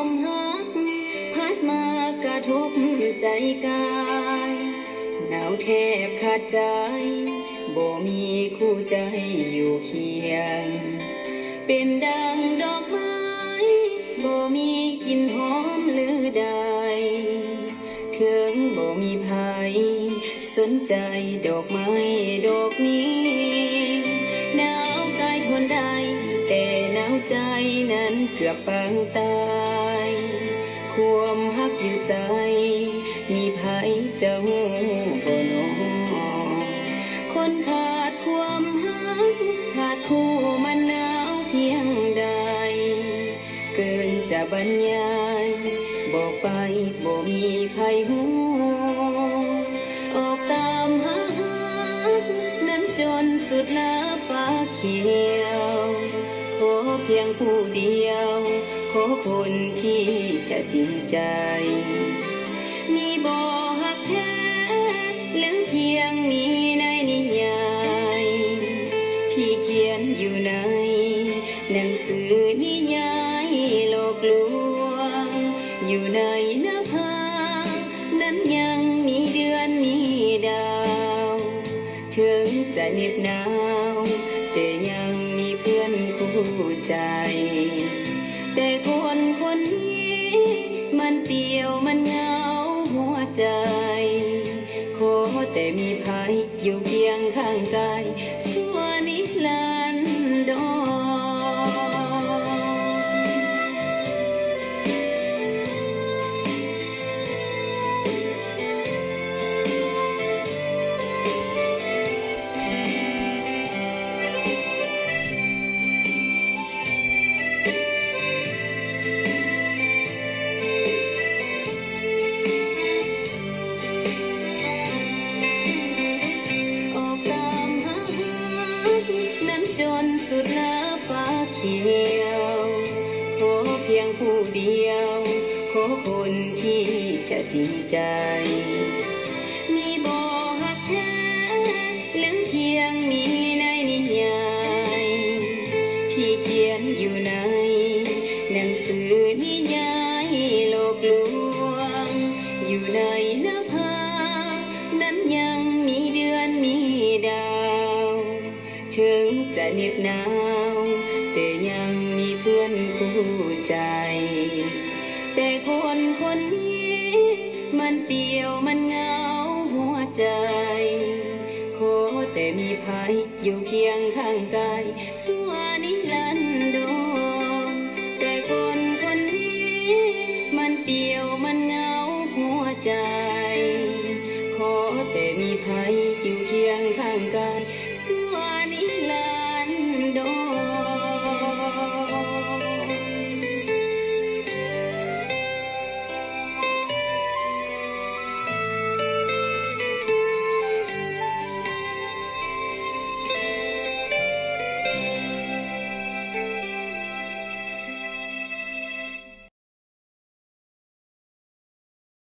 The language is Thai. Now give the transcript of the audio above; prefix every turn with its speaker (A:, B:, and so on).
A: มฮักพัดมากระทบใจกายหนาวแทบขาดใจบ่มีคู่ใจอยู่เคียงเป็นดังดอกไม้บ่มีกลิ่นหอมหรือใดถึงบ่มีภัยสนใจดอกไม้ดอกนี้หนาวกายทนได้แต่หนาวใจนั้นเกือบปางตายความฮักอยู่ใสมีภัยเจ้าบ่นอคนขาดความฮักขาดคู่มันหนาวเพียงใดเกินจะบรรยายบอกไปบ่มีภัยหูออกตามหานั้นจนสุดลาฟ้าเขียวขอเพียงผู้เดียวขอคนที่จะจริงใจมีบ่ฮักแท้หรือเพียงมีในนิยายที่เขียนอยู่ในหนังสือนิยายหลอกลวงอยู่ในหน้าผานั้นยังมีเดือนมีดาวถึงจะเหน็บหนาวแต่ยังมีเพื่อนคู่ใจแต่คนนี้มันเปลี่ยวมันเหงาหัวใจขอแต่มีภัยอยู่เคียงข้างกายสั่วนิรันดรจนสุดลาฟ้าเขียวขอเพียงผู้เดียวขอคนที่จะจริงใจมีบ่ฮักแท้หรือเพียงมีในนิยายที่เขียนอยู่ในหนังสือนิยายหลอกลวงอยู่ในหน้าผานั้นยังมีเดือนมีดาวถึงจะเหน็บหนาวแต่ยังมีเพื่อนคู่ใจแต่คนนี้มันเปลี่ยวมันเหงาหัวใจขอแต่มีภัยอยู่เคียงข้างกายสั่วนิรันดรแต่คนนี้มันเปลี่ยวมันเหงาหัวใจขอแต่มีภัย